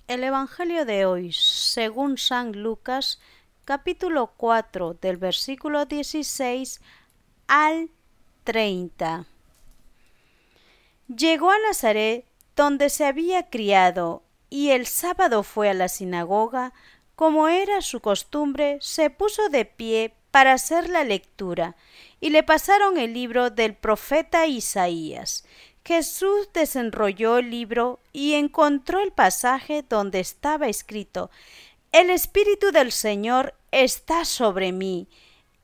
El Evangelio de hoy, según San Lucas, capítulo 4, del versículo 16 al 30. Llegó a Nazaret, donde se había criado, y el sábado fue a la sinagoga. Como era su costumbre, se puso de pie para hacer la lectura, y le pasaron el libro del profeta Isaías. Jesús desenrolló el libro y encontró el pasaje donde estaba escrito: El Espíritu del Señor está sobre mí.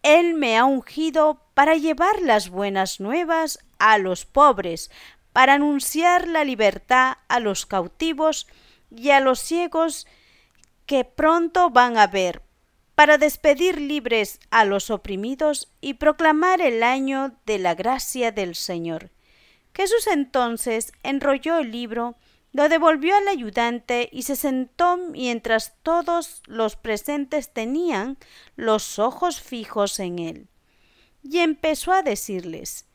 Él me ha ungido para llevar las buenas nuevas a los pobres, para anunciar la libertad a los cautivos y a los ciegos que pronto van a ver, para despedir libres a los oprimidos y proclamar el año de la gracia del Señor. Jesús entonces enrolló el libro, lo devolvió al ayudante y se sentó mientras todos los presentes tenían los ojos fijos en él. Y empezó a decirles: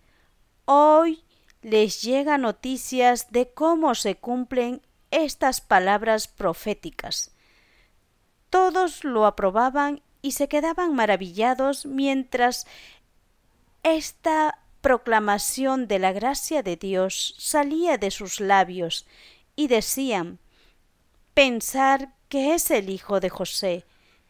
Hoy les llega noticias de cómo se cumplen estas palabras proféticas. Todos lo aprobaban y se quedaban maravillados mientras esta proclamación de la gracia de Dios salía de sus labios, y decían: pensar que es el hijo de José.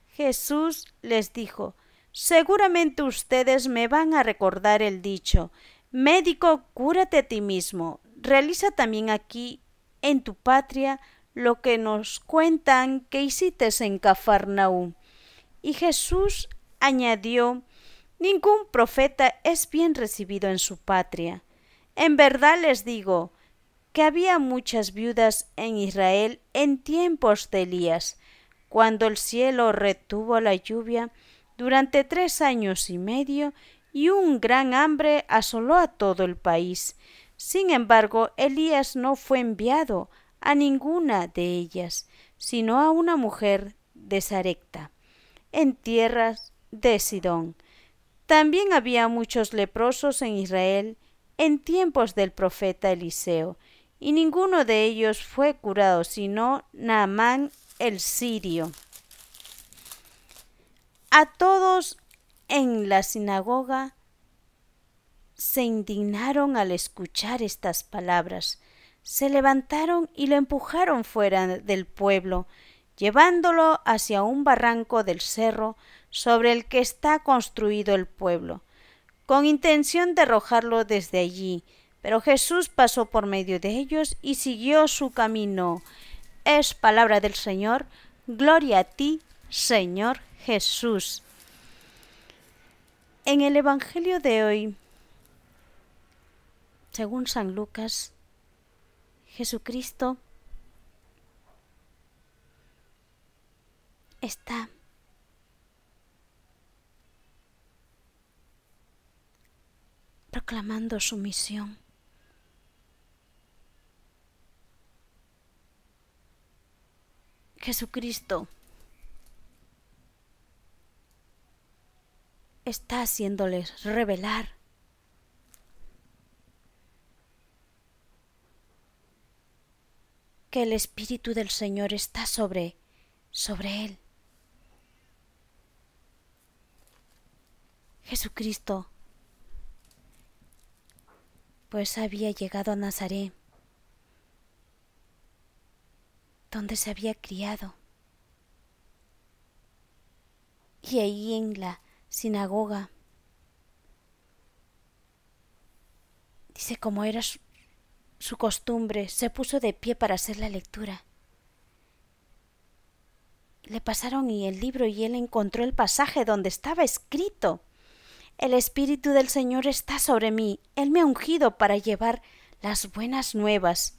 Jesús les dijo: seguramente ustedes me van a recordar el dicho: médico, cúrate a ti mismo. Realiza también aquí en tu patria lo que nos cuentan que hiciste en Cafarnaúm. Y Jesús añadió: ningún profeta es bien recibido en su patria. En verdad les digo que había muchas viudas en Israel en tiempos de Elías, cuando el cielo retuvo la lluvia durante 3 años y medio, y un gran hambre asoló a todo el país. Sin embargo, Elías no fue enviado a ninguna de ellas, sino a una mujer de Sarepta, en tierras de Sidón. También había muchos leprosos en Israel en tiempos del profeta Eliseo, y ninguno de ellos fue curado, sino Naamán el sirio. A todos en la sinagoga se indignaron al escuchar estas palabras. Se levantaron y lo empujaron fuera del pueblo, llevándolo hacia un barranco del cerro sobre el que está construido el pueblo, con intención de arrojarlo desde allí. Pero Jesús pasó por medio de ellos y siguió su camino. Es palabra del Señor. Gloria a ti, Señor Jesús. En el Evangelio de hoy, según San Lucas, Jesucristo está proclamando su misión. Jesucristo está haciéndoles revelar que el Espíritu del Señor está sobre él. Jesucristo pues había llegado a Nazaret, donde se había criado, y ahí en la sinagoga, dice, como era su costumbre, se puso de pie para hacer la lectura. Le pasaron el libro y él encontró el pasaje donde estaba escrito: el Espíritu del Señor está sobre mí, Él me ha ungido para llevar las buenas nuevas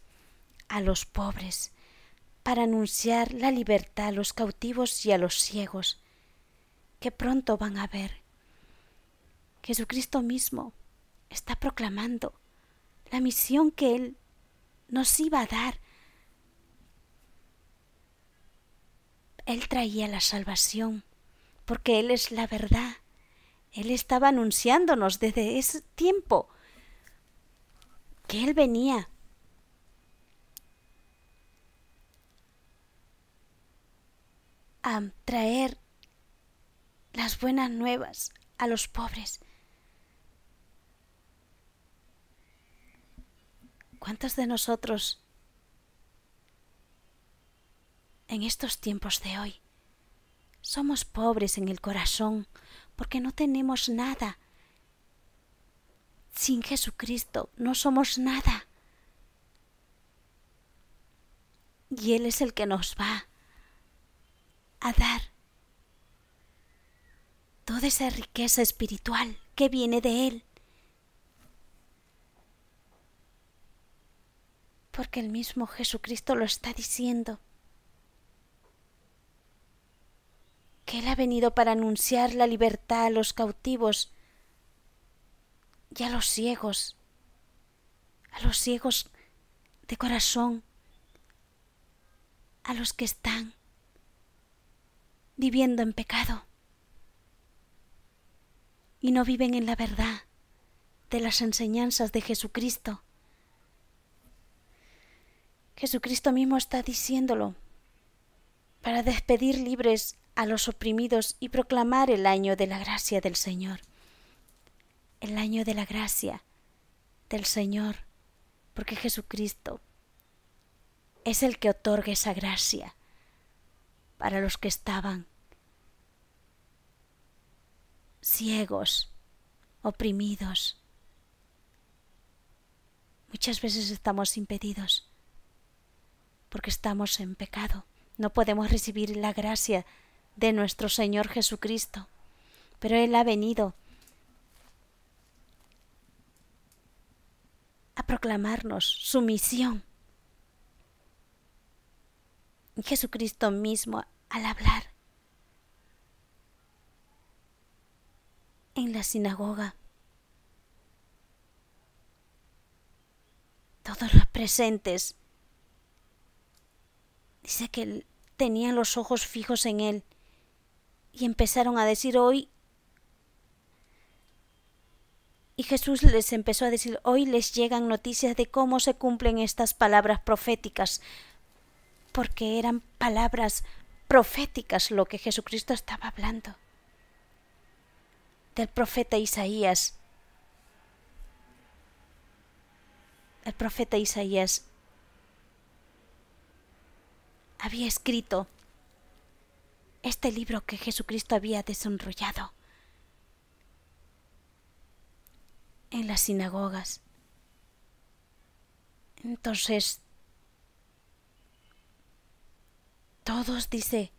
a los pobres, para anunciar la libertad a los cautivos y a los ciegos, que pronto van a ver. Jesucristo mismo está proclamando la misión que Él nos iba a dar. Él traía la salvación, porque Él es la verdad. Él estaba anunciándonos desde ese tiempo que Él venía a traer las buenas nuevas a los pobres. ¿Cuántos de nosotros en estos tiempos de hoy somos pobres en el corazón porque no tenemos nada? Sin Jesucristo no somos nada. Y Él es el que nos va a dar toda esa riqueza espiritual que viene de Él. Porque el mismo Jesucristo lo está diciendo, que Él ha venido para anunciar la libertad a los cautivos y a los ciegos de corazón, a los que están viviendo en pecado y no viven en la verdad de las enseñanzas de Jesucristo. Jesucristo mismo está diciéndolo para despedir libres a los oprimidos y proclamar el año de la gracia del Señor. El año de la gracia del Señor, porque Jesucristo es el que otorga esa gracia para los que estaban ciegos, oprimidos. Muchas veces estamos impedidos porque estamos en pecado. No podemos recibir la gracia de nuestro Señor Jesucristo, pero Él ha venido a proclamarnos su misión. Y Jesucristo mismo, al hablar en la sinagoga, todos los presentes, dice que tenían los ojos fijos en Él y empezaron a decir hoy. Y Jesús les empezó a decir, hoy les llegan noticias de cómo se cumplen estas palabras proféticas, porque eran palabras proféticas lo que Jesucristo estaba hablando. Del profeta Isaías. El profeta Isaías había escrito este libro que Jesucristo había desenrollado en las sinagogas. Entonces, todos, dice,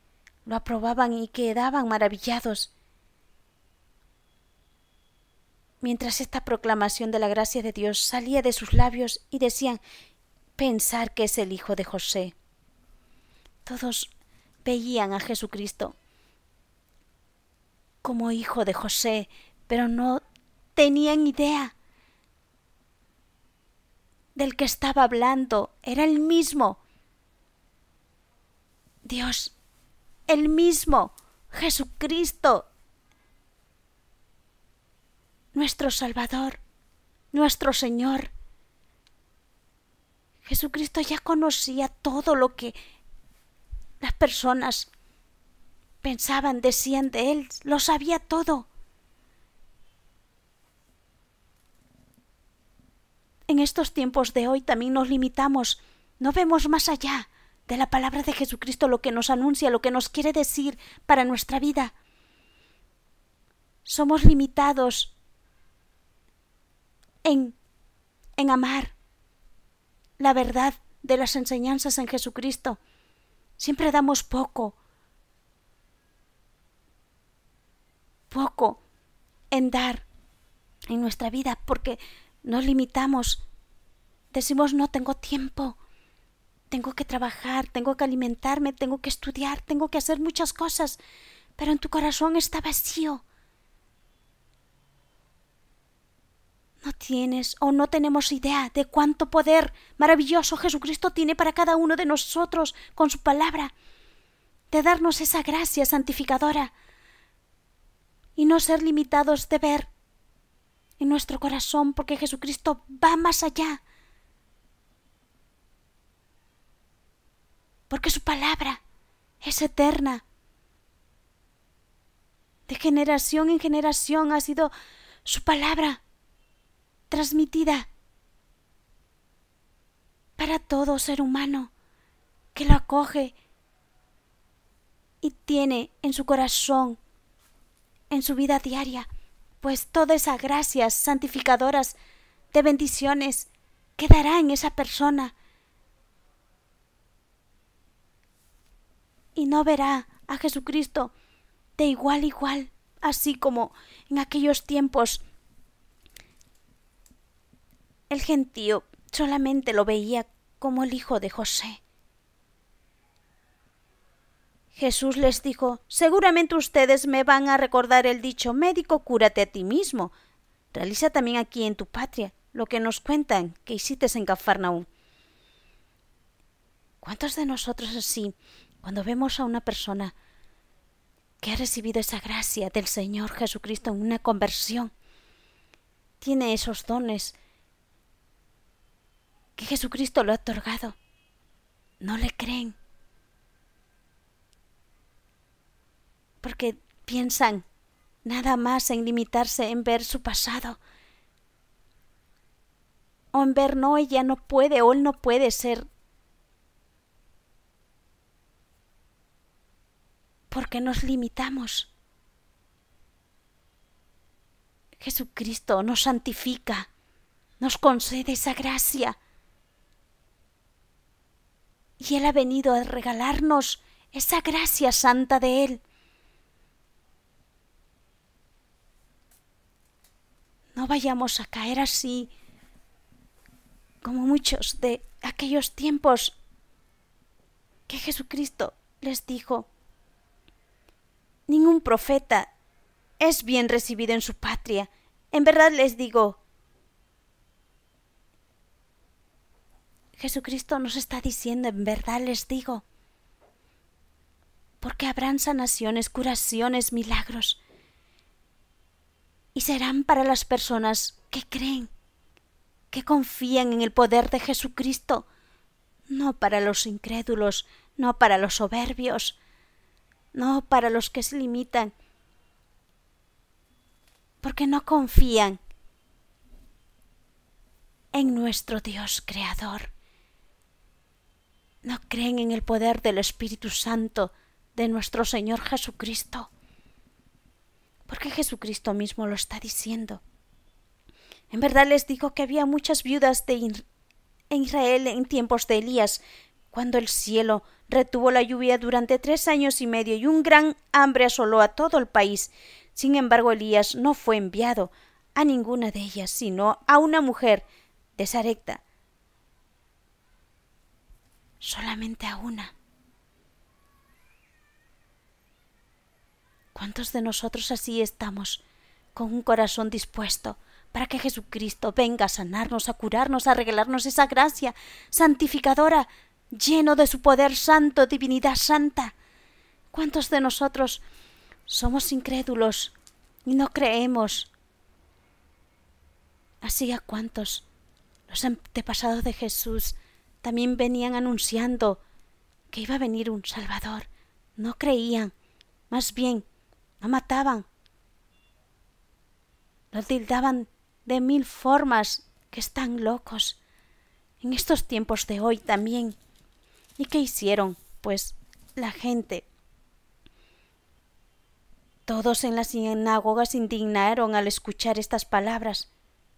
lo aprobaban y quedaban maravillados mientras esta proclamación de la gracia de Dios salía de sus labios y decían, pensar que es el hijo de José. Todos veían a Jesucristo como hijo de José, pero no tenían idea del que estaba hablando. Era el mismo Dios, el mismo Jesucristo, nuestro Salvador, nuestro Señor. Jesucristo ya conocía todo lo que las personas pensaban, decían de Él, lo sabía todo. En estos tiempos de hoy también nos limitamos, no vemos más allá de la palabra de Jesucristo, lo que nos anuncia, lo que nos quiere decir para nuestra vida. Somos limitados en amar la verdad de las enseñanzas en Jesucristo. Siempre damos poco en dar en nuestra vida porque nos limitamos. Decimos, no tengo tiempo, tengo que trabajar, tengo que alimentarme, tengo que estudiar, tengo que hacer muchas cosas, pero en tu corazón está vacío. No tienes o no tenemos idea de cuánto poder maravilloso Jesucristo tiene para cada uno de nosotros con su palabra, de darnos esa gracia santificadora y no ser limitados de ver en nuestro corazón, porque Jesucristo va más allá, porque su palabra es eterna, De generación en generación ha sido su palabra transmitida para todo ser humano que lo acoge y tiene en su corazón, en su vida diaria, pues todas esas gracias santificadoras de bendiciones quedará en esa persona y no verá a Jesucristo de igual a igual, así como en aquellos tiempos el gentío solamente lo veía como el hijo de José. Jesús les dijo: seguramente ustedes me van a recordar el dicho: médico, cúrate a ti mismo. Realiza también aquí en tu patria lo que nos cuentan que hiciste en Cafarnaúm. ¿Cuántos de nosotros así, cuando vemos a una persona que ha recibido esa gracia del Señor Jesucristo en una conversión, tiene esos dones que Jesucristo le ha otorgado, no le creen? Porque piensan nada más en limitarse en ver su pasado, o en ver no, ella no puede o él no puede ser, porque nos limitamos. Jesucristo nos santifica, nos concede esa gracia, y Él ha venido a regalarnos esa gracia santa de Él. No vayamos a caer así como muchos de aquellos tiempos que Jesucristo les dijo: ningún profeta es bien recibido en su patria. En verdad les digo, Jesucristo nos está diciendo: en verdad les digo, porque habrán sanaciones, curaciones, milagros, y serán para las personas que creen, que confían en el poder de Jesucristo, no para los incrédulos, no para los soberbios, no para los que se limitan, porque no confían en nuestro Dios Creador. No creen en el poder del Espíritu Santo de nuestro Señor Jesucristo, porque Jesucristo mismo lo está diciendo. En verdad les digo que había muchas viudas en Israel en tiempos de Elías, cuando el cielo retuvo la lluvia durante 3 años y medio y un gran hambre asoló a todo el país. Sin embargo, Elías no fue enviado a ninguna de ellas, sino a una mujer de Sarepta, solamente a una. ¿Cuántos de nosotros así estamos, con un corazón dispuesto para que Jesucristo venga a sanarnos, a curarnos, a regalarnos esa gracia santificadora, lleno de su poder santo, divinidad santa? ¿Cuántos de nosotros somos incrédulos y no creemos? Así a cuántos los antepasados de Jesús también venían anunciando que iba a venir un Salvador. No creían, más bien lo mataban, lo tildaban de 1000 formas, que están locos. En estos tiempos de hoy también. ¿Y qué hicieron? Pues la gente, todos en la sinagoga se indignaron al escuchar estas palabras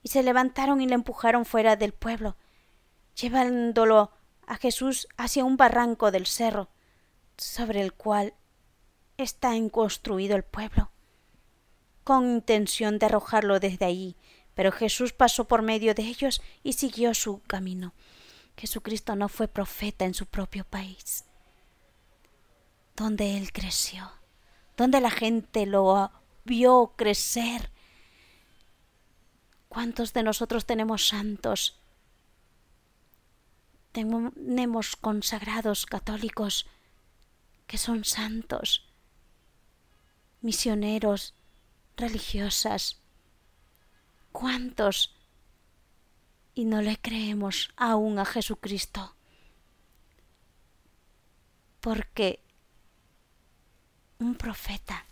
y se levantaron y le empujaron fuera del pueblo, llevándolo a Jesús hacia un barranco del cerro, sobre el cual está construido el pueblo, con intención de arrojarlo desde allí. Pero Jesús pasó por medio de ellos y siguió su camino. Jesucristo no fue profeta en su propio país, donde Él creció, donde la gente lo vio crecer. ¿Cuántos de nosotros tenemos santos? Tenemos consagrados católicos que son santos, misioneros, religiosas. ¿Cuántos? Y no le creemos aún a Jesucristo, porque un profeta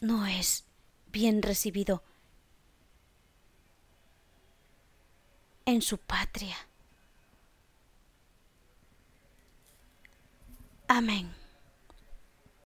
no es bien recibido en su patria. Amén.